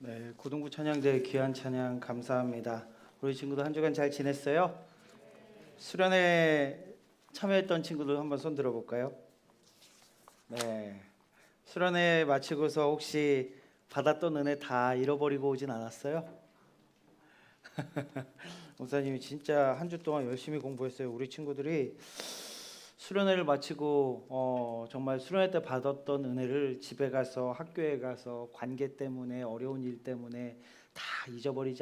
네, 고등부 찬양대 귀한 찬양 감사합니다. 우리 친구들 한 주간 잘 지냈어요? 수련회 참여했던 친구들 한번 손 들어볼까요? 네, 수련회 마치고서 혹시 받았던 은혜 다 잃어버리고 오진 않았어요? 목사님이 진짜 한 주 동안 열심히 공부했어요. 우리 친구들이 수련회를 마치고 정말 수련회 때 받았던 은혜를 집에 가서 학교에 가서 관계 때문에 어려운 일 때문에 다 잃어버리지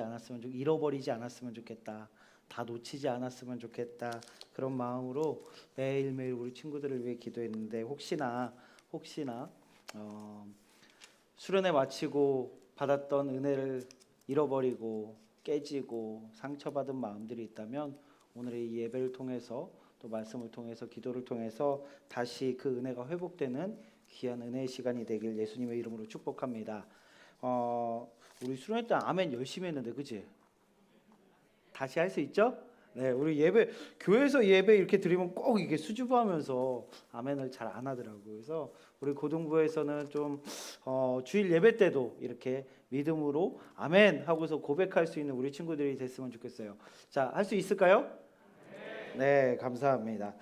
않았으면 좋겠다. 다 놓치지 않았으면 좋겠다. 그런 마음으로 매일매일 우리 친구들을 위해 기도했는데 혹시나 수련회 마치고 받았던 은혜를 잃어버리고 깨지고 상처받은 마음들이 있다면 오늘의 이 예배를 통해서 또 말씀을 통해서 기도를 통해서 다시 그 은혜가 회복되는 귀한 은혜의 시간이 되길 예수님의 이름으로 축복합니다. 우리 수련회 때 아멘 열심히 했는데 그치? 다시 할 수 있죠? 네, 우리 예배 교회에서 예배 이렇게 드리면 꼭 이게 수줍어하면서 아멘을 잘 안 하더라고요. 그래서 우리 고등부에서는 좀 주일 예배 때도 이렇게 믿음으로 아멘 하고서 고백할 수 있는 우리 친구들이 됐으면 좋겠어요. 자, 할 수 있을까요? 네, 감사합니다.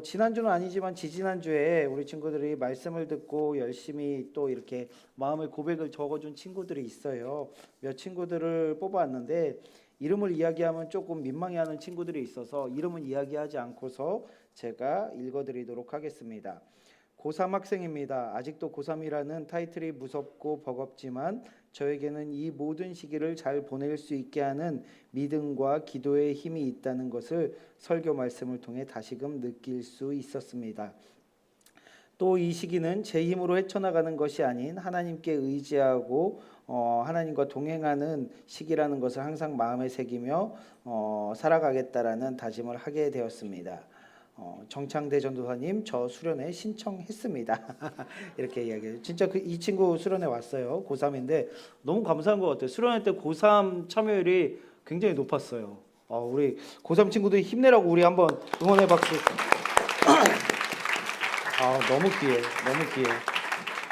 지난주는 아니지만 지지난주에 우리 친구들이 말씀을 듣고 열심히 또 이렇게 마음의 고백을 적어준 친구들이 있어요. 몇 친구들을 뽑아왔는데 이름을 이야기하면 조금 민망해하는 친구들이 있어서 이름은 이야기하지 않고서 제가 읽어드리도록 하겠습니다. 고3 학생입니다. 아직도 고3이라는 타이틀이 무섭고 버겁지만 저에게는 이 모든 시기를 잘 보낼 수 있게 하는 믿음과 기도의 힘이 있다는 것을 설교 말씀을 통해 다시금 느낄 수 있었습니다. 또 이 시기는 제 힘으로 헤쳐나가는 것이 아닌 하나님께 의지하고 하나님과 동행하는 시기라는 것을 항상 마음에 새기며 살아가겠다라는 다짐을 하게 되었습니다. 정창대 전도사님 저 수련회 신청했습니다. 이렇게 이야기해요. 진짜 이 친구 수련회 왔어요. 고3인데 너무 감사한 것 같아요. 수련회 때 고3 참여율이 굉장히 높았어요. 우리 고3 친구들이 힘내라고 우리 한번 응원의 박수. 너무 귀해.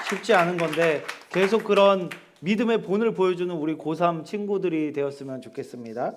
쉽지 않은 건데 계속 그런 믿음의 본을 보여주는 우리 고3 친구들이 되었으면 좋겠습니다.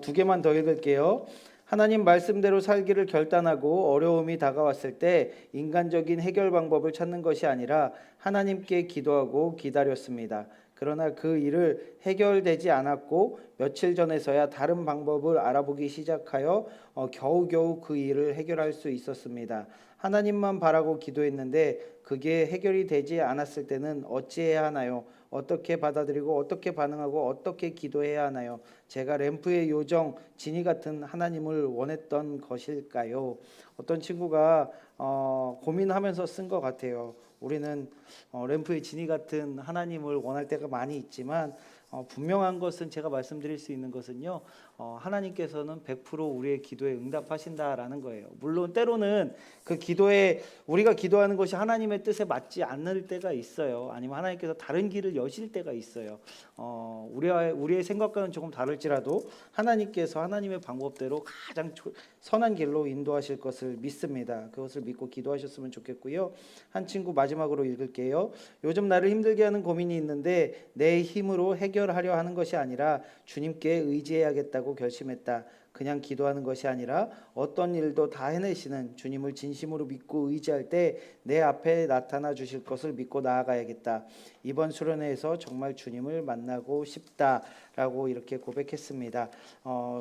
두 개만 더 읽을게요. 하나님 말씀대로 살기를 결단하고 어려움이 다가왔을 때 인간적인 해결 방법을 찾는 것이 아니라 하나님께 기도하고 기다렸습니다. 그러나 그 일을 해결되지 않았고 며칠 전에서야 다른 방법을 알아보기 시작하여 겨우겨우 그 일을 해결할 수 있었습니다. 하나님만 바라고 기도했는데 그게 해결이 되지 않았을 때는 어찌해야 하나요? 어떻게 받아들이고 어떻게 반응하고 어떻게 기도해야 하나요? 제가 램프의 요정 지니 같은 하나님을 원했던 것일까요? 어떤 친구가 고민하면서 쓴 것 같아요. 우리는 램프의 지니 같은 하나님을 원할 때가 많이 있지만 분명한 것은 제가 말씀드릴 수 있는 것은요. 하나님께서는 100% 우리의 기도에 응답하신다라는 거예요. 물론 때로는 그 기도에 우리가 기도하는 것이 하나님의 뜻에 맞지 않을 때가 있어요. 아니면 하나님께서 다른 길을 여실 때가 있어요. 우리의 생각과는 조금 다를지라도 하나님께서 하나님의 방법대로 가장 선한 길로 인도하실 것을 믿습니다. 그것을 믿고 기도하셨으면 좋겠고요. 한 친구 마지막으로 읽을게요. 요즘 나를 힘들게 하는 고민이 있는데 내 힘으로 해결하려 하는 것이 아니라 주님께 의지해야겠다고 결심했다. 그냥 기도하는 것이 아니라 어떤 일도 다 해내시는 주님을 진심으로 믿고 의지할 때 내 앞에 나타나 주실 것을 믿고 나아가야겠다. 이번 수련회에서 정말 주님을 만나고 싶다라고 이렇게 고백했습니다.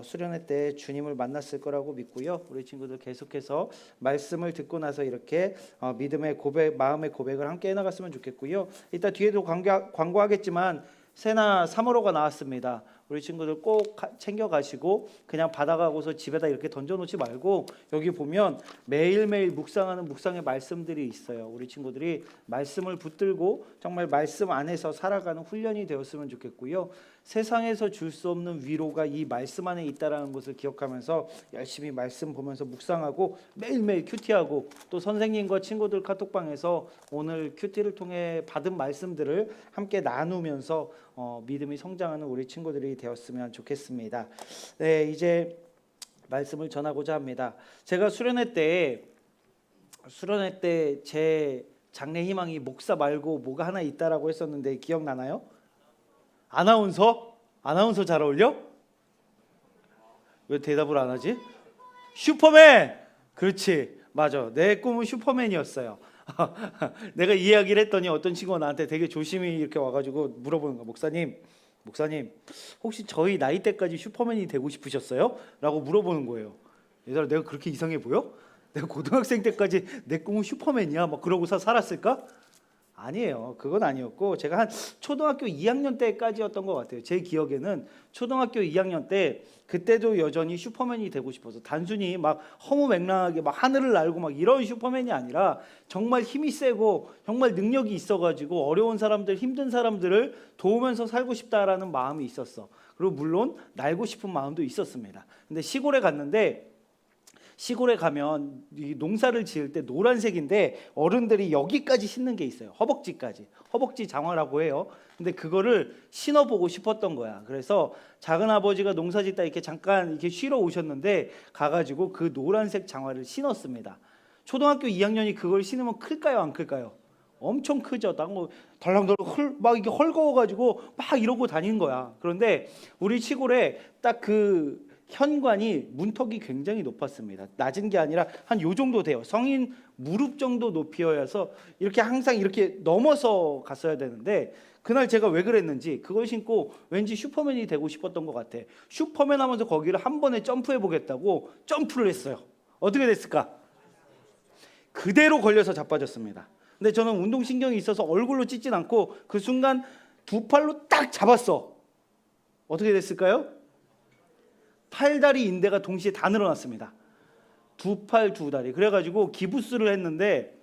수련회 때 주님을 만났을 거라고 믿고요. 우리 친구들 계속해서 말씀을 듣고 나서 이렇게 믿음의 고백, 마음의 고백을 함께 해나갔으면 좋겠고요. 이따 뒤에도 광고하겠지만 세나 3월호가 나왔습니다. 우리 친구들 꼭 챙겨가시고 그냥 받아가고서 집에다 이렇게 던져놓지 말고 여기 보면 매일매일 묵상하는 묵상의 말씀들이 있어요. 우리 친구들이 말씀을 붙들고 정말 말씀 안에서 살아가는 훈련이 되었으면 좋겠고요. 세상에서 줄 수 없는 위로가 이 말씀 안에 있다는 것을 기억하면서 열심히 말씀 보면서 묵상하고 매일매일 큐티하고 또 선생님과 친구들 카톡방에서 오늘 큐티를 통해 받은 말씀들을 함께 나누면서 믿음이 성장하는 우리 친구들이 되었으면 좋겠습니다. 네, 이제 말씀을 전하고자 합니다. 제가 수련회 때 제 장래 희망이 목사 말고 뭐가 하나 있다라고 했었는데 기억나나요? 아나운서? 아나운서 잘 어울려? 왜 대답을 안 하지? 슈퍼맨! 그렇지, 맞아. 내 꿈은 슈퍼맨이었어요. 내가 이야기를 했더니 어떤 친구가 나한테 되게 조심히 이렇게 와가지고 물어보는 거야. 목사님 혹시 저희 나이 때까지 슈퍼맨이 되고 싶으셨어요? 라고 물어보는 거예요. 얘들아, 내가 그렇게 이상해 보여? 내가 고등학생 때까지 내 꿈은 슈퍼맨이야 막 그러고서 살았을까? 아니에요. 그건 아니었고, 제가 한 초등학교 2학년 때까지였던 것 같아요. 제 기억에는 초등학교 2학년 때, 그때도 여전히 슈퍼맨이 되고 싶어서, 단순히 막 허무맹랑하게 막 하늘을 날고 막 이런 슈퍼맨이 아니라 정말 힘이 세고 정말 능력이 있어가지고 어려운 사람들, 힘든 사람들을 도우면서 살고 싶다라는 마음이 있었어. 그리고 물론 날고 싶은 마음도 있었습니다. 근데 시골에 갔는데, 시골에 가면 이 농사를 지을 때 노란색인데 어른들이 여기까지 신는 게 있어요. 허벅지까지. 허벅지 장화라고 해요. 근데 그거를 신어보고 싶었던 거야. 그래서 작은 아버지가 농사 짓다 이렇게 잠깐 이렇게 쉬러 오셨는데 가가지고 그 노란색 장화를 신었습니다. 초등학교 2학년이 그걸 신으면 클까요, 안 클까요? 엄청 크죠. 뭐 덜렁덜렁 막 이게 헐거워가지고 막 이러고 다니는 거야. 그런데 우리 시골에 딱 그 현관이 문턱이 굉장히 높았습니다. 낮은 게 아니라 한 요 정도 돼요. 성인 무릎 정도 높이여서 이렇게 항상 이렇게 넘어서 갔어야 되는데, 그날 제가 왜 그랬는지 그걸 신고 왠지 슈퍼맨이 되고 싶었던 것 같아. 슈퍼맨 하면서 거기를 한 번에 점프해 보겠다고 점프를 했어요. 어떻게 됐을까? 그대로 걸려서 자빠졌습니다. 근데 저는 운동신경이 있어서 얼굴로 찢진 않고 그 순간 두 팔로 딱 잡았어. 어떻게 됐을까요? 팔다리 인대가 동시에 다 늘어났습니다. 두 팔 두 다리. 그래가지고 기부스를 했는데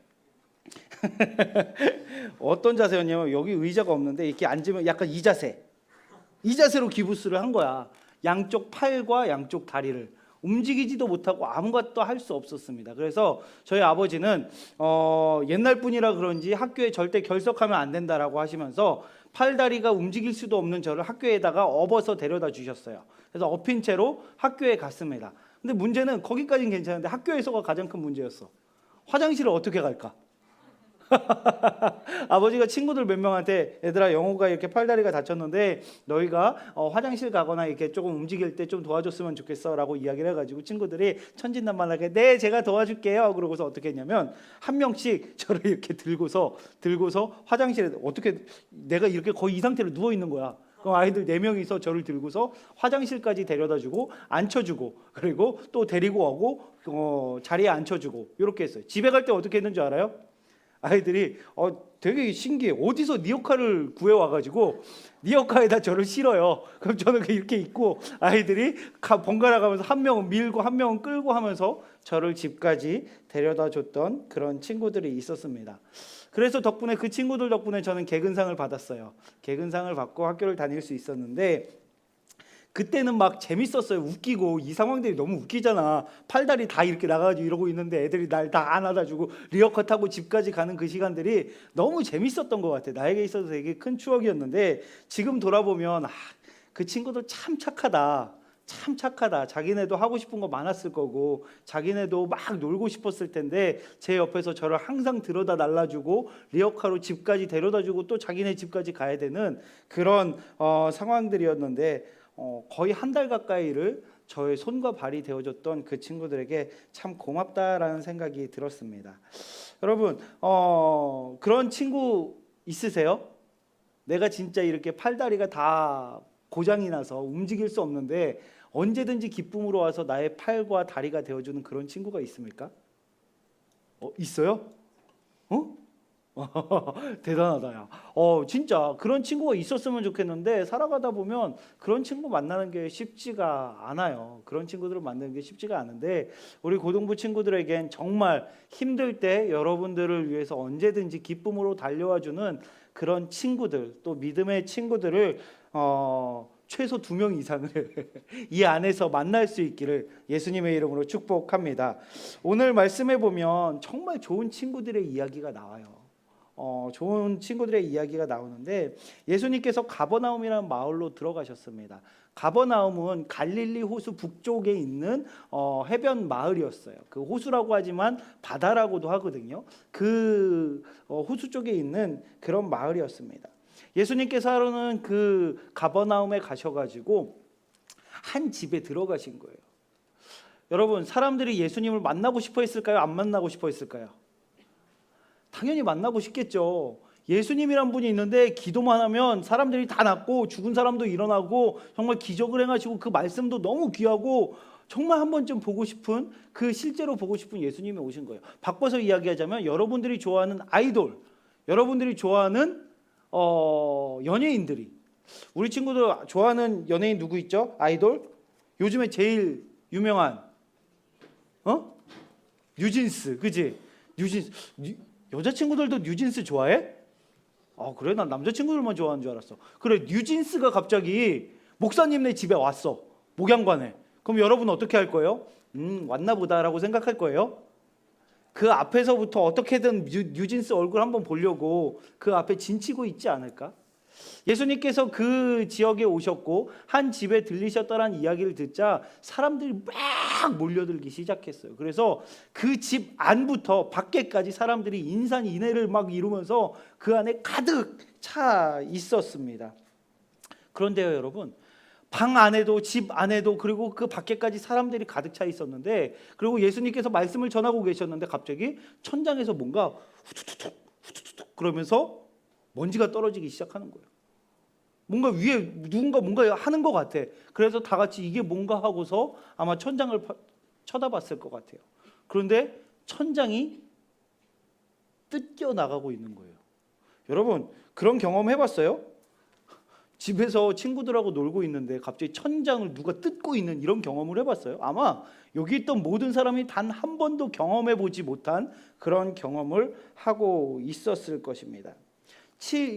어떤 자세였냐면, 여기 의자가 없는데 이렇게 앉으면 약간 이 자세로 기부스를 한 거야. 양쪽 팔과 양쪽 다리를 움직이지도 못하고 아무것도 할 수 없었습니다. 그래서 저희 아버지는 옛날 분이라 그런지 학교에 절대 결석하면 안 된다라고 하시면서 팔다리가 움직일 수도 없는 저를 학교에다가 업어서 데려다 주셨어요. 그래서 엎인 채로 학교에 갔습니다. 근데 문제는 거기까지는 괜찮은데 학교에서가 가장 큰 문제였어. 화장실을 어떻게 갈까? 아버지가 친구들 몇 명한테, 얘들아, 영호가 이렇게 팔다리가 다쳤는데 너희가 화장실 가거나 이렇게 조금 움직일 때 좀 도와줬으면 좋겠어 라고 이야기를 해가지고 친구들이 천진난만하게 네 제가 도와줄게요 그러고서 어떻게 했냐면 한 명씩 저를 이렇게 들고서 화장실에, 어떻게 내가 이렇게 거의 이 상태로 누워 있는 거야. 그럼 아이들 4명이서 저를 들고서 화장실까지 데려다주고 앉혀주고, 그리고 또 데리고 오고 자리에 앉혀주고 이렇게 했어요. 집에 갈 때 어떻게 했는지 알아요? 아이들이 되게 신기해. 어디서 니어카를 구해와가지고 니어카에다 저를 실어요. 그럼 저는 이렇게 있고 아이들이 번갈아 가면서 한 명은 밀고 한 명은 끌고 하면서 저를 집까지 데려다 줬던 그런 친구들이 있었습니다. 그래서 덕분에, 그 친구들 덕분에 저는 개근상을 받았어요. 개근상을 받고 학교를 다닐 수 있었는데, 그때는 막 재밌었어요. 웃기고, 이 상황들이 너무 웃기잖아. 팔다리 다 이렇게 나가가지고 이러고 있는데 애들이 날 다 안아다주고 리어커 타고 집까지 가는 그 시간들이 너무 재밌었던 것 같아. 나에게 있어서 되게 큰 추억이었는데, 지금 돌아보면 그 친구들 참 착하다. 참 착하다. 자기네도 하고 싶은 거 많았을 거고 자기네도 막 놀고 싶었을 텐데 제 옆에서 저를 항상 들여다 날라주고 리어카로 집까지 데려다주고 또 자기네 집까지 가야 되는 그런 상황들이었는데, 거의 한 달 가까이를 저의 손과 발이 되어줬던 그 친구들에게 참 고맙다라는 생각이 들었습니다. 여러분, 그런 친구 있으세요? 내가 진짜 이렇게 팔다리가 다 고장이 나서 움직일 수 없는데 언제든지 기쁨으로 와서 나의 팔과 다리가 되어주는 그런 친구가 있습니까? 있어요? 대단하다, 야. 진짜 그런 친구가 있었으면 좋겠는데 살아가다 보면 그런 친구 만나는 게 쉽지가 않아요. 그런 친구들을 만나는 게 쉽지가 않은데, 우리 고등부 친구들에겐 정말 힘들 때 여러분들을 위해서 언제든지 기쁨으로 달려와주는 그런 친구들, 또 믿음의 친구들을 최소 2명 이상을 이 안에서 만날 수 있기를 예수님의 이름으로 축복합니다. 오늘 말씀해 보면 정말 좋은 친구들의 이야기가 나와요. 좋은 친구들의 이야기가 나오는데 예수님께서 가버나움이라는 마을로 들어가셨습니다. 가버나움은 갈릴리 호수 북쪽에 있는 해변 마을이었어요. 그 호수라고 하지만 바다라고도 하거든요. 그 호수 쪽에 있는 그런 마을이었습니다. 예수님께서 하루는 그 가버나움에 가셔가지고 한 집에 들어가신 거예요. 여러분, 사람들이 예수님을 만나고 싶어 했을까요? 안 만나고 싶어 했을까요? 당연히 만나고 싶겠죠. 예수님이란 분이 있는데 기도만 하면 사람들이 다 낫고 죽은 사람도 일어나고 정말 기적을 행하시고 그 말씀도 너무 귀하고 정말 한 번쯤 보고 싶은, 그 실제로 보고 싶은 예수님이 오신 거예요. 바꿔서 이야기하자면 여러분들이 좋아하는 아이돌, 여러분들이 좋아하는 연예인들이, 우리 친구들 좋아하는 연예인 누구 있죠? 아이돌? 요즘에 제일 유명한 뉴진스, 그지? 뉴진스. 여자친구들도 뉴진스 좋아해? 그래? 난 남자친구들만 좋아하는 줄 알았어. 그래, 뉴진스가 갑자기 목사님네 집에 왔어. 목양관에. 그럼 여러분 어떻게 할 거예요? 왔나 보다라고 생각할 거예요. 그 앞에서부터 어떻게든 뉴진스 얼굴 한번 보려고 그 앞에 진치고 있지 않을까? 예수님께서 그 지역에 오셨고 한 집에 들리셨다는 이야기를 듣자 사람들이 막 몰려들기 시작했어요. 그래서 그 집 안부터 밖에까지 사람들이 인산인해를 막 이루면서 그 안에 가득 차 있었습니다. 그런데요, 여러분, 방 안에도 집 안에도 그리고 그 밖에까지 사람들이 가득 차 있었는데, 그리고 예수님께서 말씀을 전하고 계셨는데 갑자기 천장에서 뭔가 후두둑 후두둑 그러면서 먼지가 떨어지기 시작하는 거예요. 뭔가 위에 누군가 뭔가 하는 것 같아. 그래서 다 같이 이게 뭔가 하고서 아마 천장을 쳐다봤을 것 같아요. 그런데 천장이 뜯겨 나가고 있는 거예요. 여러분, 그런 경험 해봤어요? 집에서 친구들하고 놀고 있는데 갑자기 천장을 누가 뜯고 있는 이런 경험을 해봤어요? 아마 여기 있던 모든 사람이 단 한 번도 경험해보지 못한 그런 경험을 하고 있었을 것입니다.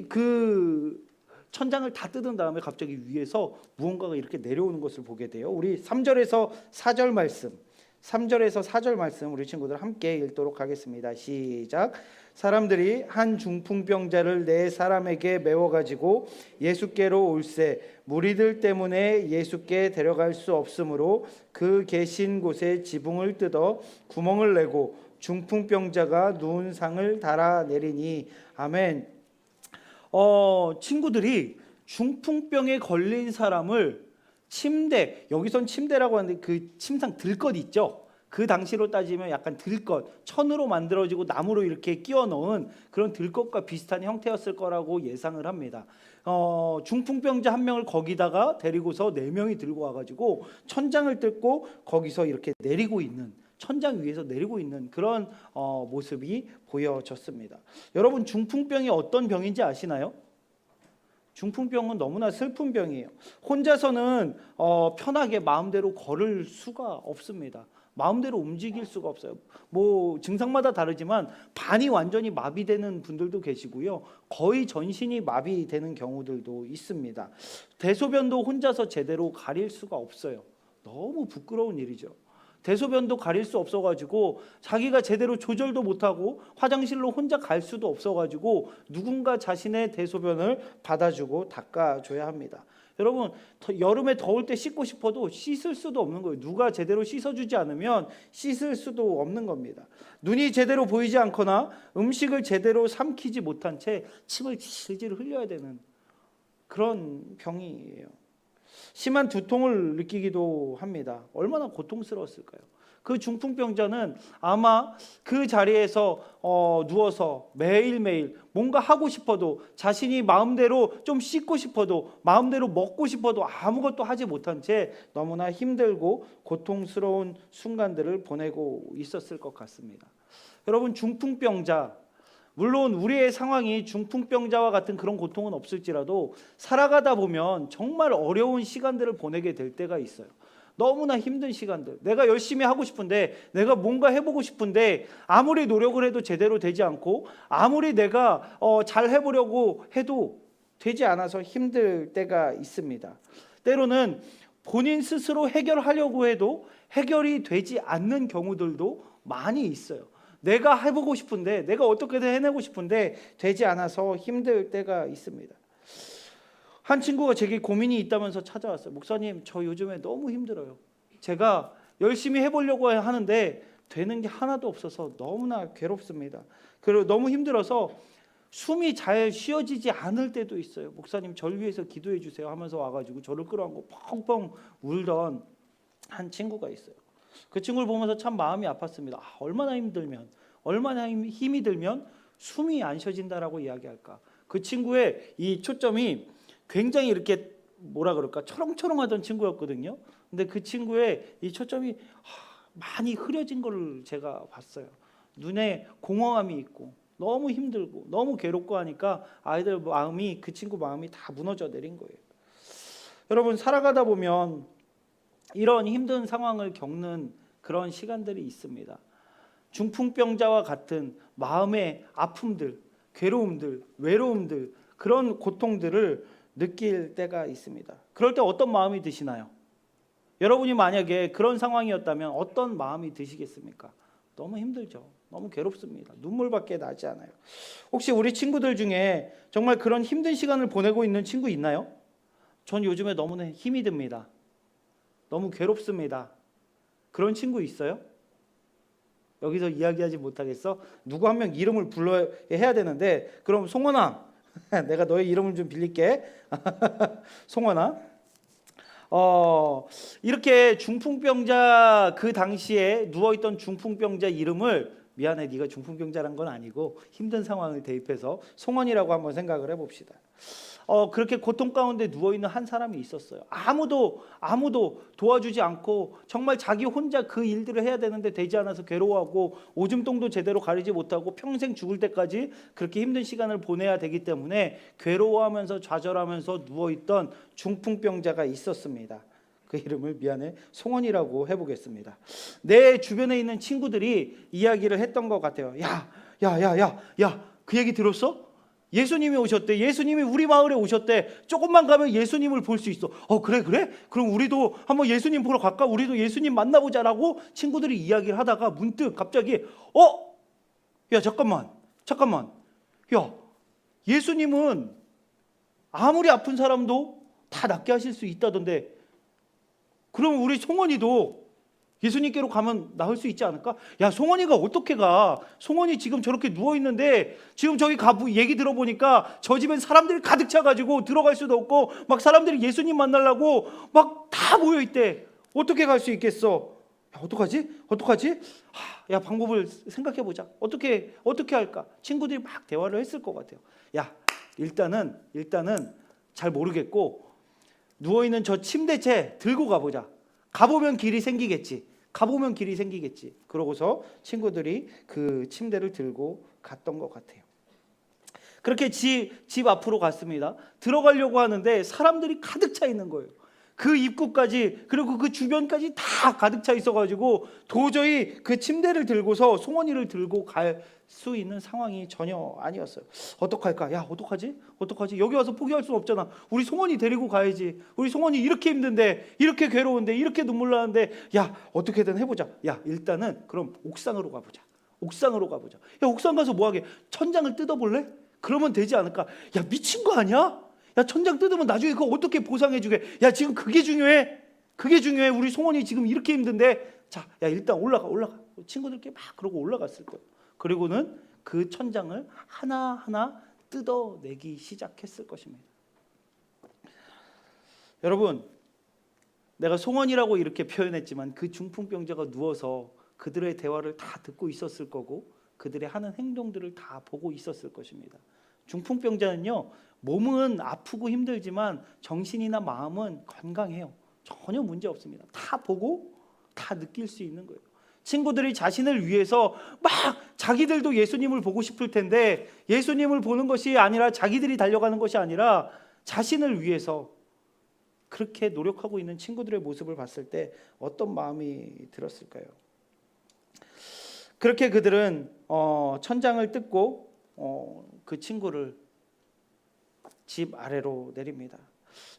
그 천장을 다 뜯은 다음에 갑자기 위에서 무언가가 이렇게 내려오는 것을 보게 돼요. 우리 3절에서 4절 말씀, 3절에서 4절 말씀 우리 친구들 함께 읽도록 하겠습니다. 시작. 사람들이 한 중풍병자를 네 사람에게 메워가지고 예수께로 올세 무리들 때문에 예수께 데려갈 수 없으므로 그 계신 곳에 지붕을 뜯어 구멍을 내고 중풍병자가 누운 상을 달아내리니. 아멘. 친구들이 중풍병에 걸린 사람을 침대, 여기선 침대라고 하는데 그 침상 들것 있죠? 그 당시로 따지면 약간 들것, 천으로 만들어지고 나무로 이렇게 끼워 넣은 그런 들것과 비슷한 형태였을 거라고 예상을 합니다. 중풍병자 한 명을 거기다가 데리고서 네 명이 들고 와가지고 천장을 뜯고 거기서 이렇게 내리고 있는, 천장 위에서 내리고 있는 그런 모습이 보여졌습니다. 여러분, 중풍병이 어떤 병인지 아시나요? 중풍병은 너무나 슬픈 병이에요. 혼자서는 편하게 마음대로 걸을 수가 없습니다. 마음대로 움직일 수가 없어요. 뭐 증상마다 다르지만 반이 완전히 마비되는 분들도 계시고요. 거의 전신이 마비되는 경우들도 있습니다. 대소변도 혼자서 제대로 가릴 수가 없어요. 너무 부끄러운 일이죠. 대소변도 가릴 수 없어가지고 자기가 제대로 조절도 못하고 화장실로 혼자 갈 수도 없어가지고 누군가 자신의 대소변을 받아주고 닦아줘야 합니다. 여러분, 여름에 더울 때 씻고 싶어도 씻을 수도 없는 거예요. 누가 제대로 씻어주지 않으면 씻을 수도 없는 겁니다. 눈이 제대로 보이지 않거나 음식을 제대로 삼키지 못한 채 침을 질질 흘려야 되는 그런 병이에요. 심한 두통을 느끼기도 합니다. 얼마나 고통스러웠을까요? 그 중풍병자는 아마 그 자리에서 누워서 매일매일 뭔가 하고 싶어도, 자신이 마음대로 좀 씻고 싶어도, 마음대로 먹고 싶어도 아무것도 하지 못한 채 너무나 힘들고 고통스러운 순간들을 보내고 있었을 것 같습니다. 여러분, 중풍병자, 물론 우리의 상황이 중풍병자와 같은 그런 고통은 없을지라도 살아가다 보면 정말 어려운 시간들을 보내게 될 때가 있어요. 너무나 힘든 시간들, 내가 열심히 하고 싶은데, 내가 뭔가 해보고 싶은데 아무리 노력을 해도 제대로 되지 않고, 아무리 내가 잘 해보려고 해도 되지 않아서 힘들 때가 있습니다. 때로는 본인 스스로 해결하려고 해도 해결이 되지 않는 경우들도 많이 있어요. 내가 해보고 싶은데, 내가 어떻게든 해내고 싶은데 되지 않아서 힘들 때가 있습니다. 한 친구가 제게 고민이 있다면서 찾아왔어요. 목사님, 저 요즘에 너무 힘들어요. 제가 열심히 해보려고 하는데 되는 게 하나도 없어서 너무나 괴롭습니다. 그리고 너무 힘들어서 숨이 잘 쉬어지지 않을 때도 있어요. 목사님, 저를 위해서 기도해 주세요 하면서 와가지고 저를 끌어안고 펑펑 울던 한 친구가 있어요. 그 친구를 보면서 참 마음이 아팠습니다. 얼마나 힘들면, 얼마나 힘이 들면 숨이 안 쉬어진다라고 이야기할까. 그 친구의 이 초점이 굉장히 이렇게 뭐라 그럴까, 초롱초롱하던 친구였거든요. 근데 그 친구의 이 초점이 많이 흐려진 걸 제가 봤어요. 눈에 공허함이 있고 너무 힘들고 너무 괴롭고 하니까 아이들 마음이, 그 친구 마음이 다 무너져 내린 거예요. 여러분, 살아가다 보면 이런 힘든 상황을 겪는 그런 시간들이 있습니다. 중풍병자와 같은 마음의 아픔들, 괴로움들, 외로움들, 그런 고통들을 느낄 때가 있습니다. 그럴 때 어떤 마음이 드시나요? 여러분이 만약에 그런 상황이었다면 어떤 마음이 드시겠습니까? 너무 힘들죠. 너무 괴롭습니다. 눈물밖에 나지 않아요. 혹시 우리 친구들 중에 정말 그런 힘든 시간을 보내고 있는 친구 있나요? 전 요즘에 너무나 힘이 듭니다. 너무 괴롭습니다. 그런 친구 있어요? 여기서 이야기하지 못하겠어? 누구 한 명 이름을 불러야 해야 되는데, 그럼 송원아, 내가 너의 이름을 좀 빌릴게. 송원아, 이렇게 중풍병자, 그 당시에 누워있던 중풍병자 이름을, 미안해, 네가 중풍병자란 건 아니고 힘든 상황을 대입해서 송원이라고 한번 생각을 해봅시다. 그렇게 고통 가운데 누워있는 한 사람이 있었어요. 아무도 도와주지 않고 정말 자기 혼자 그 일들을 해야 되는데 되지 않아서 괴로워하고 오줌통도 제대로 가리지 못하고 평생 죽을 때까지 그렇게 힘든 시간을 보내야 되기 때문에 괴로워하면서 좌절하면서 누워있던 중풍병자가 있었습니다. 그 이름을, 미안해, 송원이라고 해보겠습니다. 내 주변에 있는 친구들이 이야기를 했던 것 같아요. 야, 그 얘기 들었어? 예수님이 오셨대. 예수님이 우리 마을에 오셨대. 조금만 가면 예수님을 볼 수 있어. 그래? 그럼 우리도 한번 예수님 보러 갈까? 우리도 예수님 만나보자라고 친구들이 이야기를 하다가 문득 갑자기 야, 잠깐만. 야, 예수님은 아무리 아픈 사람도 다 낫게 하실 수 있다던데, 그럼 우리 송원이도 예수님께로 가면 나을 수 있지 않을까? 야, 송원이가 어떻게 가? 송원이 지금 저렇게 누워있는데, 지금 저기 얘기 들어보니까 저 집엔 사람들이 가득 차가지고 들어갈 수도 없고 막 사람들이 예수님 만나려고 막 다 모여있대. 어떻게 갈 수 있겠어? 야, 어떡하지? 야, 방법을 생각해보자. 어떻게 할까? 친구들이 막 대화를 했을 것 같아요. 야, 일단은 잘 모르겠고 누워있는 저 침대채 들고 가보자. 가보면 길이 생기겠지. 그러고서 친구들이 그 침대를 들고 갔던 것 같아요. 그렇게 집 앞으로 갔습니다. 들어가려고 하는데 사람들이 가득 차 있는 거예요. 그 입구까지, 그리고 그 주변까지 다 가득 차 있어가지고 도저히 그 침대를 들고서 송원이를 들고 갈 수 있는 상황이 전혀 아니었어요. 어떡할까? 야, 어떡하지? 여기 와서 포기할 수 없잖아. 우리 송원이 데리고 가야지. 우리 송원이 이렇게 힘든데, 이렇게 괴로운데, 이렇게 눈물 나는데, 야, 어떻게든 해보자. 야, 일단은 그럼 옥상으로 가보자. 야, 옥상 가서 뭐하게? 천장을 뜯어볼래? 그러면 되지 않을까? 야, 미친 거 아니야? 야, 천장 뜯으면 나중에 그거 어떻게 보상해주게? 야, 지금 그게 중요해. 우리 송원이 지금 이렇게 힘든데. 자, 야, 일단 올라가. 친구들끼리 막 그러고 올라갔을 거예요. 그리고는 그 천장을 하나하나 뜯어내기 시작했을 것입니다. 여러분, 내가 송원이라고 이렇게 표현했지만 그 중풍병자가 누워서 그들의 대화를 다 듣고 있었을 거고 그들의 하는 행동들을 다 보고 있었을 것입니다. 중풍병자는요, 몸은 아프고 힘들지만 정신이나 마음은 건강해요. 전혀 문제 없습니다. 다 보고 다 느낄 수 있는 거예요. 친구들이 자신을 위해서 막 자기들도 예수님을 보고 싶을 텐데 예수님을 보는 것이 아니라, 자기들이 달려가는 것이 아니라 자신을 위해서 그렇게 노력하고 있는 친구들의 모습을 봤을 때 어떤 마음이 들었을까요? 그렇게 그들은 천장을 뜯고 그 친구를 집 아래로 내립니다.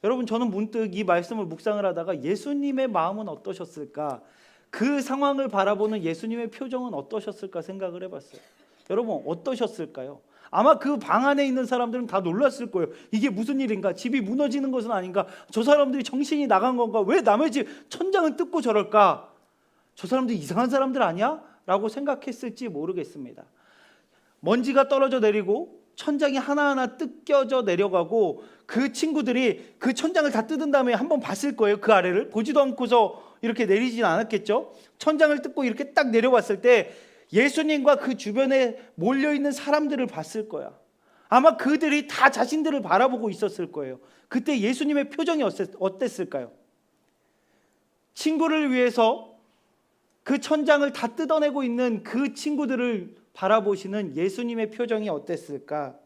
여러분, 저는 문득 이 말씀을 묵상을 하다가 예수님의 마음은 어떠셨을까? 그 상황을 바라보는 예수님의 표정은 어떠셨을까 생각을 해봤어요. 여러분 어떠셨을까요? 아마 그 방 안에 있는 사람들은 다 놀랐을 거예요. 이게 무슨 일인가? 집이 무너지는 것은 아닌가? 저 사람들이 정신이 나간 건가? 왜 남의 집 천장을 뜯고 저럴까? 저 사람들 이상한 사람들 아니야? 라고 생각했을지 모르겠습니다. 먼지가 떨어져 내리고 천장이 하나하나 뜯겨져 내려가고 그 친구들이 그 천장을 다 뜯은 다음에 한번 봤을 거예요. 그 아래를 보지도 않고서 이렇게 내리진 않았겠죠. 천장을 뜯고 이렇게 딱 내려봤을 때 예수님과 그 주변에 몰려있는 사람들을 봤을 거야. 아마 그들이 다 자신들을 바라보고 있었을 거예요. 그때 예수님의 표정이 어땠을까요? 친구를 위해서 그 천장을 다 뜯어내고 있는 그 친구들을 바라보시는 예수님의 표정이 어땠을까?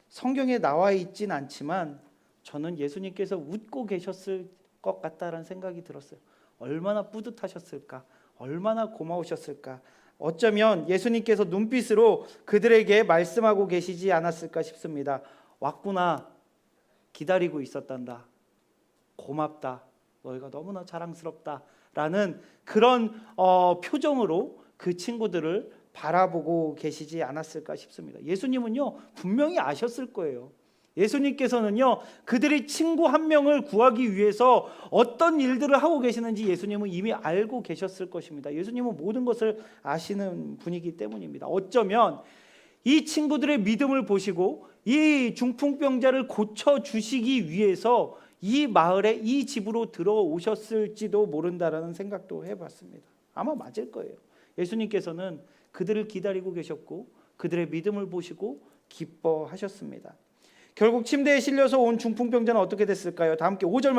성경에 나와 있진 않지만 저는 예수님께서 웃고 계셨을 것 같다라는 생각이 들었어요. 얼마나 뿌듯하셨을까? 얼마나 고마우셨을까? 어쩌면 예수님께서 눈빛으로 그들에게 말씀하고 계시지 않았을까 싶습니다. 왔구나. 기다리고 있었단다. 고맙다. 너희가 너무나 자랑스럽다. 라는 그런 표정으로 그 친구들을 바라보고 계시지 않았을까 싶습니다. 예수님은요 분명히 아셨을 거예요. 예수님께서는요 그들이 친구 한 명을 구하기 위해서 어떤 일들을 하고 계시는지 예수님은 이미 알고 계셨을 것입니다. 예수님은 모든 것을 아시는 분이기 때문입니다. 어쩌면 이 친구들의 믿음을 보시고 이 중풍병자를 고쳐주시기 위해서 이 마을에 이 집으로 들어오셨을지도 모른다라는 생각도 해봤습니다. 아마 맞을 거예요. 예수님께서는 그들을 기다리고 계셨고 그들의 믿음을 보시고 기뻐하셨습니다. 결국 침대에 실려서 온 중풍병자는 어떻게 됐을까요? 다 함께 5절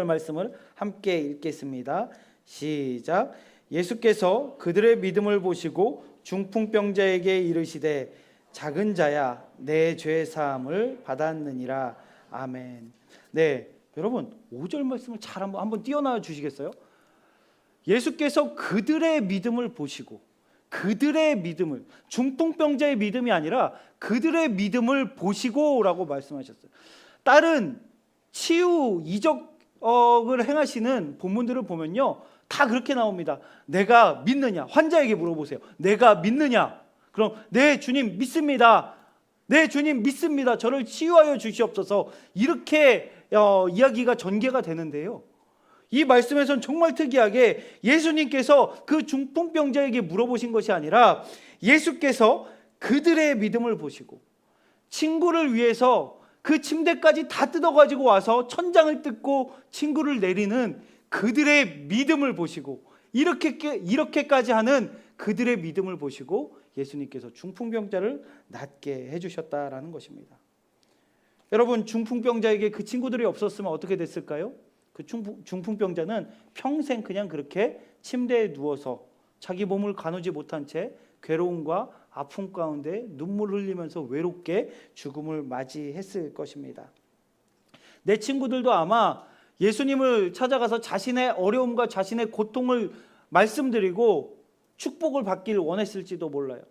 말씀을 함께 읽겠습니다. 시작. 예수께서 그들의 믿음을 보시고 중풍병자에게 이르시되 작은 자야 내 죄 사함을 받았느니라. 아멘. 네, 여러분 5절 말씀을 잘 한번 띄어놔 주시겠어요? 예수께서 그들의 믿음을 보시고 그들의 믿음을 중풍병자의 믿음이 아니라 그들의 믿음을 보시고라고 말씀하셨어요. 다른 치유 이적을 행하시는 본문들을 보면요 다 그렇게 나옵니다. 내가 믿느냐? 환자에게 물어보세요. 내가 믿느냐? 그럼 네 주님 믿습니다. 네 주님 믿습니다. 저를 치유하여 주시옵소서. 이렇게 이야기가 전개가 되는데요. 이 말씀에서는 정말 특이하게 예수님께서 그 중풍병자에게 물어보신 것이 아니라 예수께서 그들의 믿음을 보시고 친구를 위해서 그 침대까지 다 뜯어가지고 와서 천장을 뜯고 친구를 내리는 그들의 믿음을 보시고 이렇게까지 하는 그들의 믿음을 보시고 예수님께서 중풍병자를 낫게 해주셨다라는 것입니다. 여러분 중풍병자에게 그 친구들이 없었으면 어떻게 됐을까요? 그 중풍병자는 평생 그냥 그렇게 침대에 누워서 자기 몸을 가누지 못한 채 괴로움과 아픔 가운데 눈물 흘리면서 외롭게 죽음을 맞이했을 것입니다. 내 친구들도 아마 예수님을 찾아가서 자신의 어려움과 자신의 고통을 말씀드리고 축복을 받기를 원했을지도 몰라요.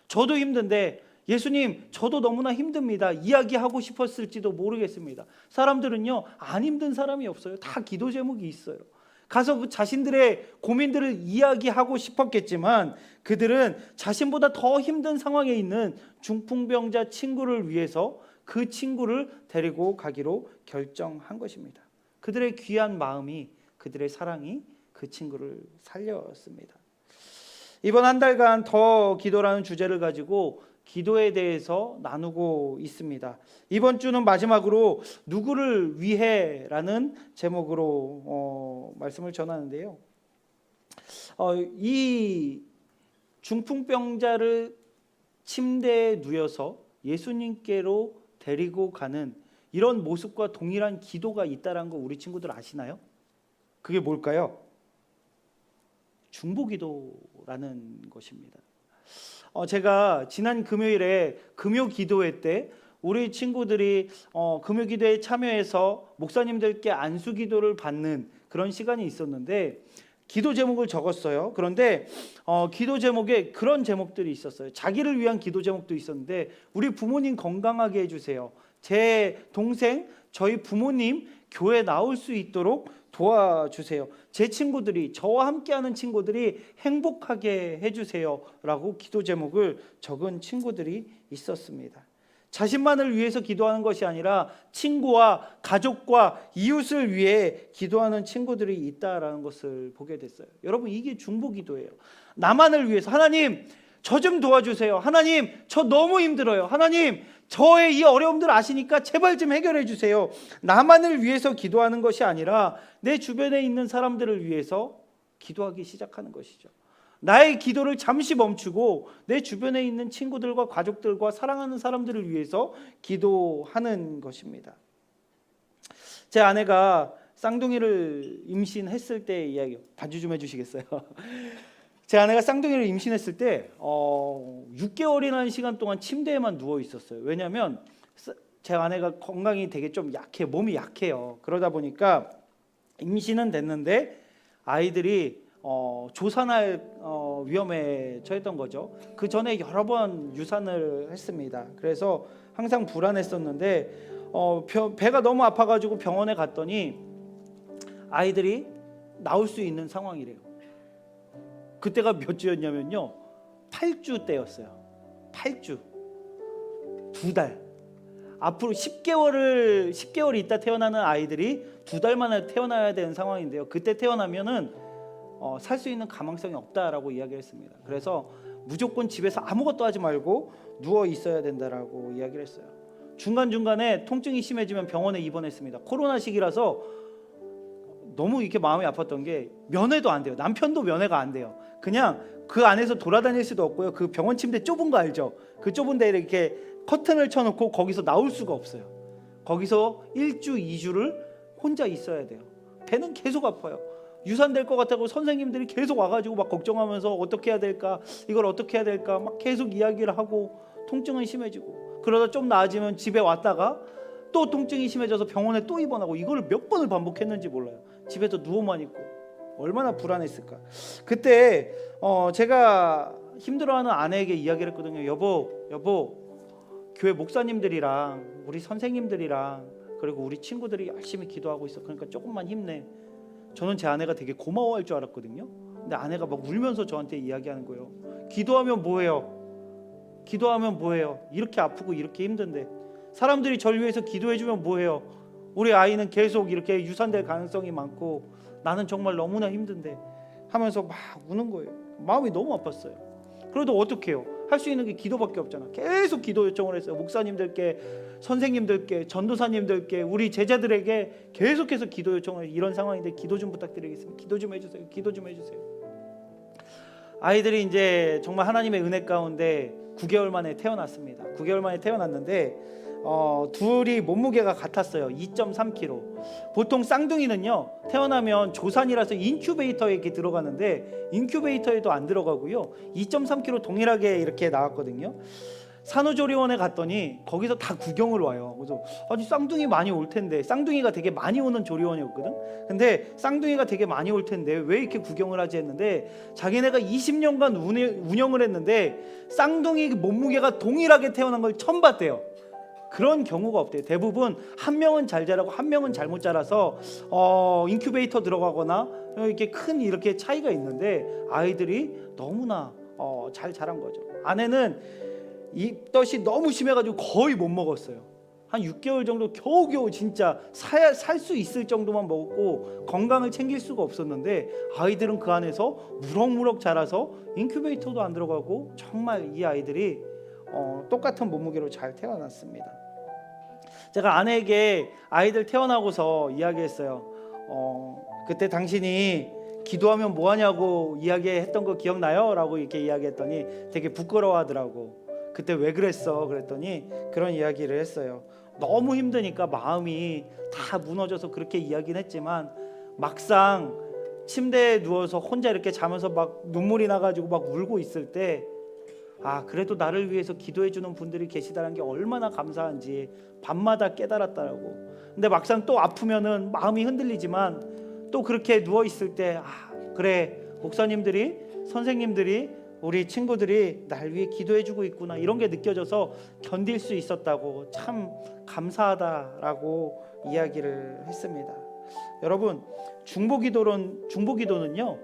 저도 힘든데 예수님 저도 너무나 힘듭니다. 이야기하고 싶었을지도 모르겠습니다. 사람들은요 안 힘든 사람이 없어요. 다 기도 제목이 있어요. 가서 그 자신들의 고민들을 이야기하고 싶었겠지만 그들은 자신보다 더 힘든 상황에 있는 중풍병자 친구를 위해서 그 친구를 데리고 가기로 결정한 것입니다. 그들의 귀한 마음이 그들의 사랑이 그 친구를 살렸습니다. 이번 한 달간 더 기도라는 주제를 가지고 기도에 대해서 나누고 있습니다. 이번 주는 마지막으로 누구를 위해라는 제목으로 말씀을 전하는데요. 이 중풍병자를 침대에 누워서 예수님께로 데리고 가는 이런 모습과 동일한 기도가 있다는 거 우리 친구들 아시나요? 그게 뭘까요? 중보기도라는 것입니다. 제가 지난 금요일에 금요기도회 때 우리 친구들이 금요기도에 참여해서 목사님들께 안수기도를 받는 그런 시간이 있었는데 기도 제목을 적었어요. 그런데 기도 제목에 그런 제목들이 있었어요. 자기를 위한 기도 제목도 있었는데 우리 부모님 건강하게 해주세요. 제 동생, 저희 부모님 교회 나올 수 있도록 도와주세요. 제 친구들이, 저와 함께하는 친구들이 행복하게 해주세요 라고 기도 제목을 적은 친구들이 있었습니다. 자신만을 위해서 기도하는 것이 아니라 친구와 가족과 이웃을 위해 기도하는 친구들이 있다라는 것을 보게 됐어요. 여러분, 이게 중보기도예요. 나만을 위해서, 하나님 저 좀 도와주세요. 하나님 저 너무 힘들어요. 하나님 저의 이 어려움들 아시니까 제발 좀 해결해 주세요. 나만을 위해서 기도하는 것이 아니라 내 주변에 있는 사람들을 위해서 기도하기 시작하는 것이죠. 나의 기도를 잠시 멈추고 내 주변에 있는 친구들과 가족들과 사랑하는 사람들을 위해서 기도하는 것입니다. 제 아내가 쌍둥이를 임신했을 때 이야기, 반주 좀 해주시겠어요? 제 아내가 쌍둥이를 임신했을 때 6개월이라는 시간 동안 침대에만 누워 있었어요. 왜냐하면 제 아내가 건강이 되게 좀 약해, 몸이 약해요. 그러다 보니까 임신은 됐는데 아이들이 조산할 위험에 처했던 거죠. 그 전에 여러 번 유산을 했습니다. 그래서 항상 불안했었는데 배가 너무 아파가지고 병원에 갔더니 아이들이 나올 수 있는 상황이래요. 그때가 몇 주였냐면요, 8주 때였어요. 8주, 2달. 앞으로 10개월 있다 태어나는 아이들이 2달 만에 태어나야 되는 상황인데요. 그때 태어나면은 살 수 있는 가망성이 없다라고 이야기를 했습니다. 그래서 무조건 집에서 아무것도 하지 말고 누워 있어야 된다라고 이야기를 했어요. 중간중간에 통증이 심해지면 병원에 입원했습니다. 코로나 시기라서 너무 이렇게 마음이 아팠던 게 면회도 안 돼요. 남편도 면회가 안 돼요. 그냥 그 안에서 돌아다닐 수도 없고요. 그 병원 침대 좁은 거 알죠? 그 좁은 데에 이렇게 커튼을 쳐놓고 거기서 나올 수가 없어요. 거기서 1주, 2주를 혼자 있어야 돼요. 배는 계속 아파요. 유산될 것 같다고 선생님들이 계속 와가지고 막 걱정하면서 어떻게 해야 될까, 이걸 어떻게 해야 될까 막 계속 이야기를 하고 통증은 심해지고, 그러다 좀 나아지면 집에 왔다가 또 통증이 심해져서 병원에 또 입원하고, 이걸 몇 번을 반복했는지 몰라요. 집에서 누워만 있고 얼마나 불안했을까. 그때 제가 힘들어하는 아내에게 이야기를 했거든요. 여보, 교회 목사님들이랑 우리 선생님들이랑 그리고 우리 친구들이 열심히 기도하고 있어. 그러니까 조금만 힘내. 저는 제 아내가 되게 고마워할 줄 알았거든요. 근데 아내가 막 울면서 저한테 이야기하는 거예요. 기도하면 뭐해요? 기도하면 뭐해요? 이렇게 아프고 이렇게 힘든데 사람들이 저를 위해서 기도해주면 뭐해요? 우리 아이는 계속 이렇게 유산될 가능성이 많고 나는 정말 너무나 힘든데 하면서 막 우는 거예요. 마음이 너무 아팠어요. 그래도 어떡해요? 할 수 있는 게 기도밖에 없잖아. 계속 기도 요청을 했어요. 목사님들께, 선생님들께, 전도사님들께, 우리 제자들에게 계속해서 기도 요청을 해요. 이런 상황인데 기도 좀 부탁드리겠습니다. 기도 좀 해주세요. 기도 좀 해주세요. 아이들이 이제 정말 하나님의 은혜 가운데 9개월 만에 태어났습니다. 9개월 만에 태어났는데 둘이 몸무게가 같았어요. 2.3kg. 보통 쌍둥이는요 태어나면 조산이라서 인큐베이터에 이렇게 들어가는데 인큐베이터에도 안 들어가고요 2.3kg 동일하게 이렇게 나왔거든요. 산후조리원에 갔더니 거기서 다 구경을 와요. 그래서 아주 쌍둥이 많이 올 텐데, 쌍둥이가 되게 많이 오는 조리원이었거든. 근데 쌍둥이가 되게 많이 올 텐데 왜 이렇게 구경을 하지 했는데, 자기네가 20년간 운영을 했는데 쌍둥이 몸무게가 동일하게 태어난 걸 처음 봤대요. 그런 경우가 없대요. 대부분 한 명은 잘 자라고 한 명은 잘못 자라서 인큐베이터 들어가거나 이렇게 큰 이렇게 차이가 있는데 아이들이 너무나 잘 자란 거죠. 아내는 입덧이 너무 심해가지고 거의 못 먹었어요. 한 6개월 정도 겨우겨우 진짜 살 수 있을 정도만 먹었고 건강을 챙길 수가 없었는데 아이들은 그 안에서 무럭무럭 자라서 인큐베이터도 안 들어가고 정말 이 아이들이 똑같은 몸무게로 잘 태어났습니다. 제가 아내에게 아이들 태어나고서 이야기했어요. 그때 당신이 기도하면 뭐하냐고 이야기했던 거 기억나요? 라고 이렇게 이야기했더니 되게 부끄러워하더라고. 그때 왜 그랬어? 그랬더니 그런 이야기를 했어요. 너무 힘드니까 마음이 다 무너져서 그렇게 이야기는 했지만 막상 침대에 누워서 혼자 이렇게 자면서 막 눈물이 나가지고 막 울고 있을 때 그래도 나를 위해서 기도해 주는 분들이 계시다는 게 얼마나 감사한지 밤마다 깨달았다라고. 근데 막상 또 아프면은 마음이 흔들리지만 또 그렇게 누워 있을 때 그래, 목사님들이, 선생님들이 우리 친구들이 날 위해 기도해주고 있구나, 이런 게 느껴져서 견딜 수 있었다고 참 감사하다라고 이야기를 했습니다. 여러분, 중보기도는요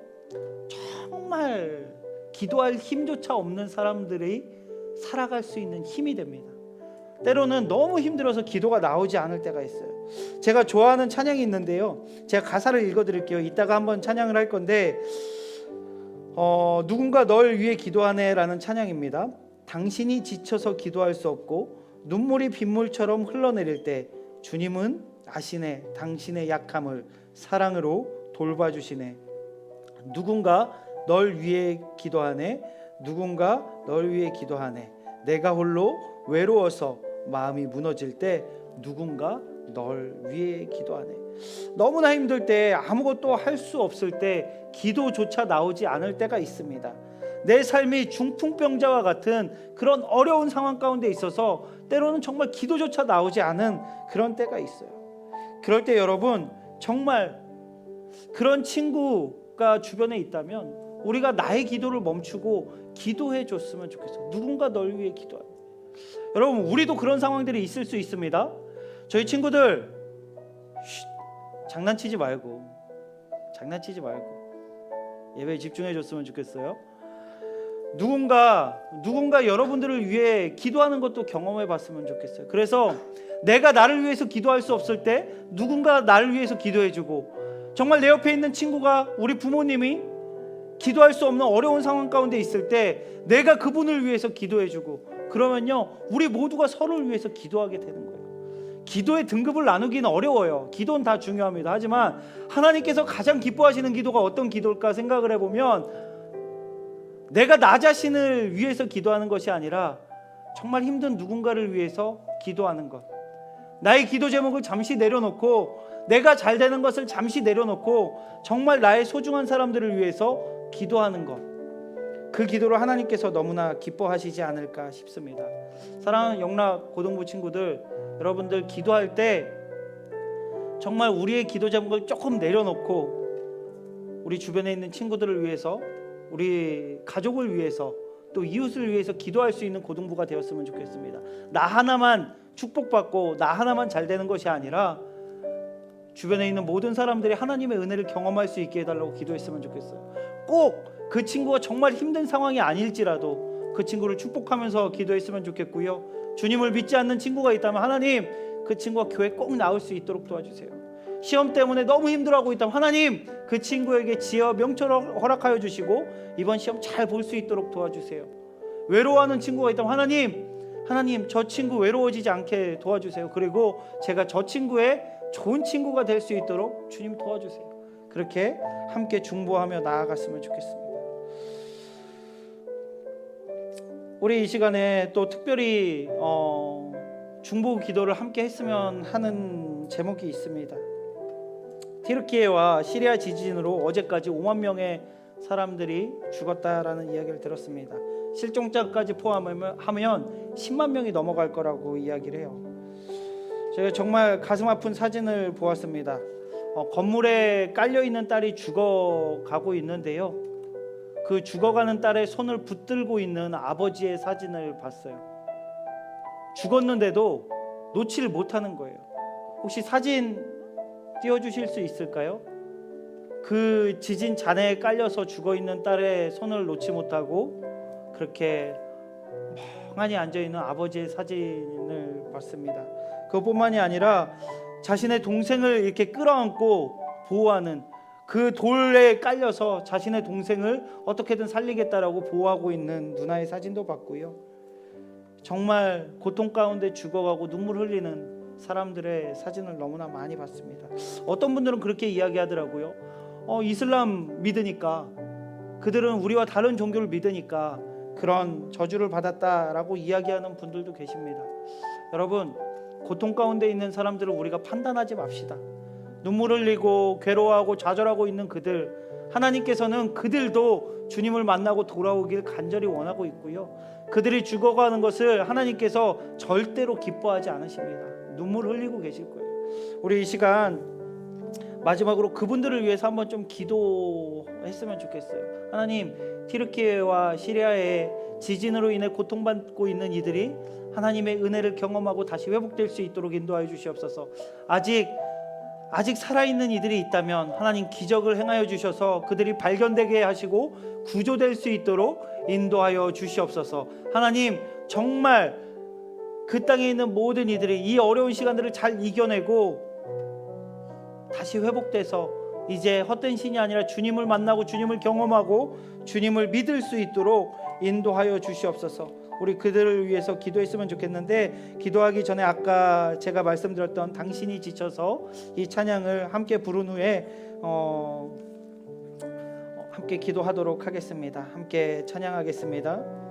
정말 기도할 힘조차 없는 사람들이 살아갈 수 있는 힘이 됩니다. 때로는 너무 힘들어서 기도가 나오지 않을 때가 있어요. 제가 좋아하는 찬양이 있는데요, 제가 가사를 읽어드릴게요. 이따가 한번 찬양을 할 건데 누군가 널 위해 기도하네 라는 찬양입니다. 당신이 지쳐서 기도할 수 없고 눈물이 빗물처럼 흘러내릴 때 주님은 아시네, 당신의 약함을 사랑으로 돌봐주시네. 누군가 널 위해 기도하네, 누군가 널 위해 기도하네. 내가 홀로 외로워서 마음이 무너질 때 누군가 널 위해 기도하네. 너무나 힘들 때, 아무것도 할 수 없을 때 기도조차 나오지 않을 때가 있습니다. 내 삶이 중풍병자와 같은 그런 어려운 상황 가운데 있어서 때로는 정말 기도조차 나오지 않은 그런 때가 있어요. 그럴 때 여러분, 정말 그런 친구가 주변에 있다면 우리가 나의 기도를 멈추고 기도해 줬으면 좋겠어요. 누군가 널 위해 기도하네. 여러분, 우리도 그런 상황들이 있을 수 있습니다. 저희 친구들 장난치지 말고 예배에 집중해 줬으면 좋겠어요. 누군가 여러분들을 위해 기도하는 것도 경험해 봤으면 좋겠어요. 그래서 내가 나를 위해서 기도할 수 없을 때 누군가 나를 위해서 기도해 주고, 정말 내 옆에 있는 친구가, 우리 부모님이 기도할 수 없는 어려운 상황 가운데 있을 때 내가 그분을 위해서 기도해 주고, 그러면요 우리 모두가 서로를 위해서 기도하게 되는 거예요. 기도의 등급을 나누기는 어려워요. 기도는 다 중요합니다. 하지만 하나님께서 가장 기뻐하시는 기도가 어떤 기도일까 생각을 해보면, 내가 나 자신을 위해서 기도하는 것이 아니라 정말 힘든 누군가를 위해서 기도하는 것. 나의 기도 제목을 잠시 내려놓고, 내가 잘 되는 것을 잠시 내려놓고 정말 나의 소중한 사람들을 위해서 기도하는 것. 그 기도를 하나님께서 너무나 기뻐하시지 않을까 싶습니다. 사랑하는 영락 고등부 친구들, 여러분들 기도할 때 정말 우리의 기도 제목을 조금 내려놓고 우리 주변에 있는 친구들을 위해서, 우리 가족을 위해서, 또 이웃을 위해서 기도할 수 있는 고등부가 되었으면 좋겠습니다. 나 하나만 축복받고 나 하나만 잘 되는 것이 아니라 주변에 있는 모든 사람들이 하나님의 은혜를 경험할 수 있게 해달라고 기도했으면 좋겠어요. 꼭 그 친구가 정말 힘든 상황이 아닐지라도 그 친구를 축복하면서 기도했으면 좋겠고요. 주님을 믿지 않는 친구가 있다면 하나님, 그 친구가 교회 꼭 나올 수 있도록 도와주세요. 시험 때문에 너무 힘들어하고 있다면 하나님, 그 친구에게 지혜와 명철을 허락하여 주시고 이번 시험 잘 볼 수 있도록 도와주세요. 외로워하는 친구가 있다면 하나님 저 친구 외로워지지 않게 도와주세요. 그리고 제가 저 친구의 좋은 친구가 될 수 있도록 주님 도와주세요. 그렇게 함께 중보하며 나아갔으면 좋겠습니다. 우리 이 시간에 또 특별히 중보 기도를 함께 했으면 하는 제목이 있습니다. 튀르키예와 시리아 지진으로 어제까지 5만 명의 사람들이 죽었다라는 이야기를 들었습니다. 실종자까지 포함하면 10만 명이 넘어갈 거라고 이야기를 해요. 제가 정말 가슴 아픈 사진을 보았습니다. 건물에 깔려있는 딸이 죽어가고 있는데요, 그 죽어가는 딸의 손을 붙들고 있는 아버지의 사진을 봤어요. 죽었는데도 놓지를 못하는 거예요. 혹시 사진 띄워주실 수 있을까요? 그 지진 잔해에 깔려서 죽어있는 딸의 손을 놓지 못하고 그렇게 멍하니 앉아있는 아버지의 사진을 봤습니다. 그것뿐만이 아니라 자신의 동생을 이렇게 끌어안고 보호하는, 그 돌에 깔려서 자신의 동생을 어떻게든 살리겠다라고 보호하고 있는 누나의 사진도 봤고요. 정말 고통 가운데 죽어가고 눈물 흘리는 사람들의 사진을 너무나 많이 봤습니다. 어떤 분들은 그렇게 이야기하더라고요. 이슬람 믿으니까, 그들은 우리와 다른 종교를 믿으니까 그런 저주를 받았다라고 이야기하는 분들도 계십니다. 여러분, 고통 가운데 있는 사람들을 우리가 판단하지 맙시다. 눈물 흘리고 괴로워하고 좌절하고 있는 그들, 하나님께서는 그들도 주님을 만나고 돌아오길 간절히 원하고 있고요, 그들이 죽어가는 것을 하나님께서 절대로 기뻐하지 않으십니다. 눈물 흘리고 계실 거예요. 우리 이 시간 마지막으로 그분들을 위해서 한번 좀 기도했으면 좋겠어요. 하나님, 튀르키예와 시리아의 지진으로 인해 고통받고 있는 이들이 하나님의 은혜를 경험하고 다시 회복될 수 있도록 인도하여 주시옵소서. 아직 살아있는 이들이 있다면 하나님 기적을 행하여 주셔서 그들이 발견되게 하시고 구조될 수 있도록 인도하여 주시옵소서. 하나님, 정말 그 땅에 있는 모든 이들이 이 어려운 시간들을 잘 이겨내고 다시 회복돼서 이제 헛된 신이 아니라 주님을 만나고 주님을 경험하고 주님을 믿을 수 있도록 인도하여 주시옵소서. 우리 그들을 위해서 기도했으면 좋겠는데, 기도하기 전에 아까 제가 말씀드렸던 당신이 지쳐서 이 찬양을 함께 부른 후에 함께 기도하도록 하겠습니다. 함께 찬양하겠습니다.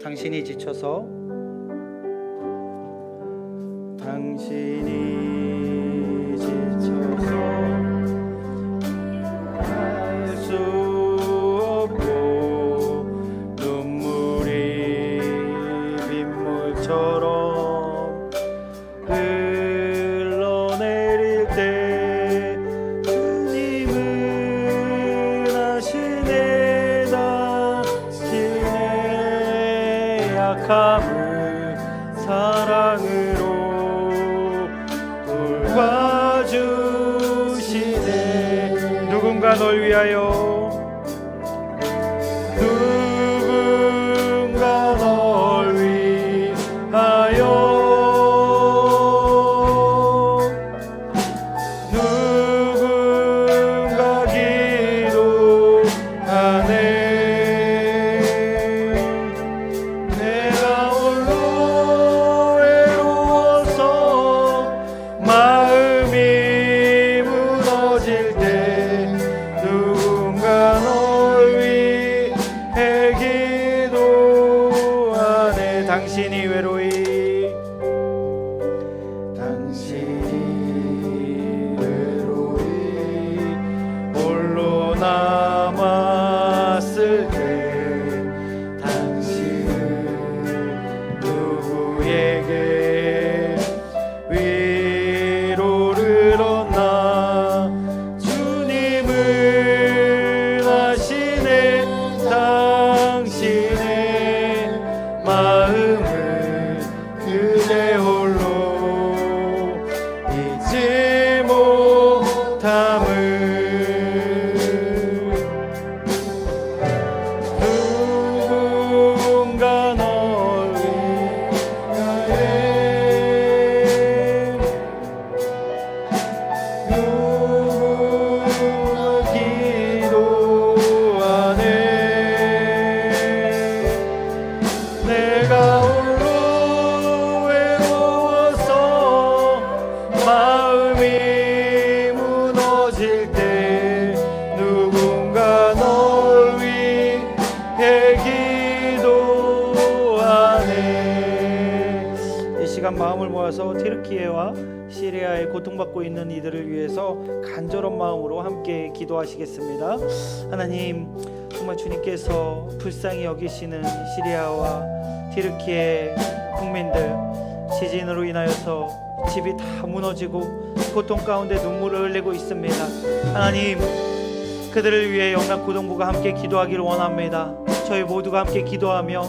당신이 지쳐서, 당신이 지쳐서 할 수 없고 눈물이 빗물처럼 흘러내릴 때 주님은 하시네 당신의 약함을 사랑으로 돌봐주시네. 누군가 널 위하여, 누군가 널 위하여, 누군가 기도하네. 내가 홀로 외로워서 마음이 무너질 때 누군가 널 위해 기도하네. 당신이 외로이, 당신이 외로이 홀로 남았을 때 당신은 누구에게 위로를 얻나. 주님은 아시네 당신의 마음을 그대 홀로 잊지 못함을. 누군가 널 위하여, 누군가 기도하네. 내가 홀로 외로워서 마음이 무너질 때 누군가 널 위해 기도하네. 이 시간 마음을 모아서 튀르키예와 시리아에 고통받고 있는 이들을 위해서 간절한 마음으로 함께 기도하시겠습니다. 하나님, 정말 주님께서 불쌍히 여기시는 시리아와 튀르키예 국민들, 지진으로 인하여서 집이 다 무너지고 고통 가운데 눈물을 흘리고 있습니다. 하나님, 그들을 위해 영락고등부가 함께 기도하기를 원합니다. 저희 모두가 함께 기도하며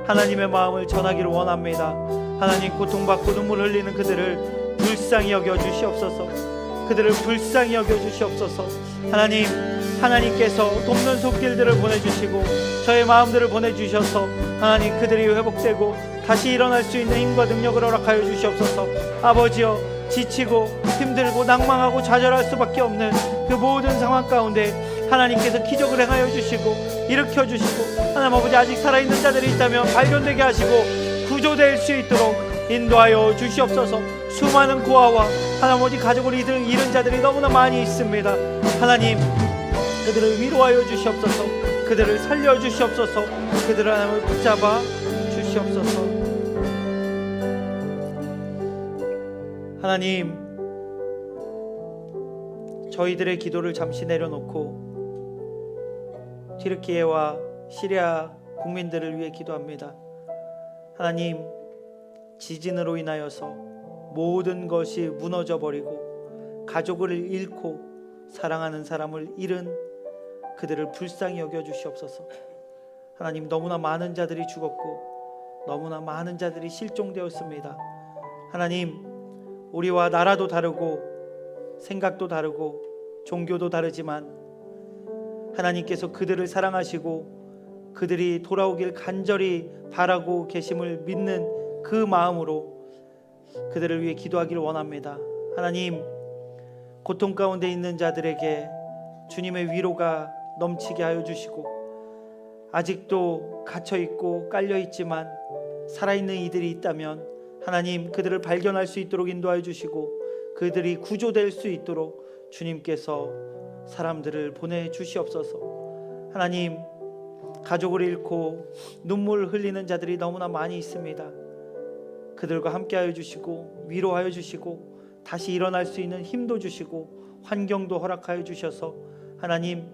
하나님의 마음을 전하기를 원합니다. 하나님, 고통받고 눈물 흘리는 그들을 불쌍히 여겨 주시옵소서. 그들을 불쌍히 여겨 주시옵소서. 하나님, 하나님께서 돕는 손길들을 보내주시고 저의 마음들을 보내주셔서 하나님, 그들이 회복되고 다시 일어날 수 있는 힘과 능력을 허락하여 주시옵소서. 아버지여, 지치고 힘들고 낭망하고 좌절할 수밖에 없는 그 모든 상황 가운데 하나님께서 기적을 행하여 주시고 일으켜 주시고, 하나님 아버지, 아직 살아있는 자들이 있다면 발견되게 하시고 구조될 수 있도록 인도하여 주시옵소서. 수많은 고아와 하나님 아버지 가족을 잃은 자들이 너무나 많이 있습니다. 하나님, 그들을 위로하여 주시옵소서. 그들을 살려 주시옵소서. 그들을 하나님을 붙잡아 주시옵소서. 하나님, 저희들의 기도를 잠시 내려놓고 튀르키예와 시리아 국민들을 위해 기도합니다. 하나님, 지진으로 인하여서 모든 것이 무너져 버리고 가족을 잃고 사랑하는 사람을 잃은 그들을 불쌍히 여겨 주시옵소서. 하나님, 너무나 많은 자들이 죽었고 너무나 많은 자들이 실종되었습니다. 하나님, 우리와 나라도 다르고 생각도 다르고 종교도 다르지만 하나님께서 그들을 사랑하시고 그들이 돌아오길 간절히 바라고 계심을 믿는 그 마음으로 그들을 위해 기도하기를 원합니다. 하나님, 고통 가운데 있는 자들에게 주님의 위로가 넘치게 하여 주시고, 아직도 갇혀있고 깔려있지만 살아있는 이들이 있다면 하나님, 그들을 발견할 수 있도록 인도하여 주시고 그들이 구조될 수 있도록 주님께서 사람들을 보내주시옵소서. 하나님, 가족을 잃고 눈물 흘리는 자들이 너무나 많이 있습니다. 그들과 함께하여 주시고 위로하여 주시고 다시 일어날 수 있는 힘도 주시고 환경도 허락하여 주셔서 하나님,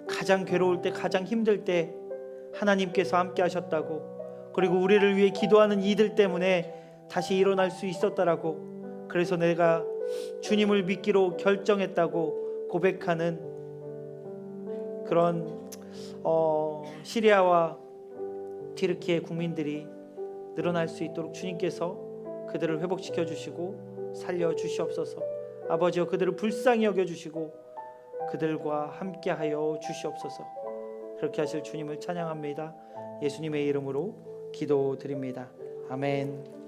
가장 괴로울 때, 가장 힘들 때 하나님께서 함께 하셨다고, 그리고 우리를 위해 기도하는 이들 때문에 다시 일어날 수 있었다라고, 그래서 내가 주님을 믿기로 결정했다고 고백하는 그런 시리아와 튀르키예 국민들이 늘어날 수 있도록 주님께서 그들을 회복시켜 주시고 살려 주시옵소서. 아버지여, 그들을 불쌍히 여겨 주시고 그들과 함께하여 주시옵소서. 그렇게 하실 주님을 찬양합니다. 예수님의 이름으로 기도드립니다. 아멘.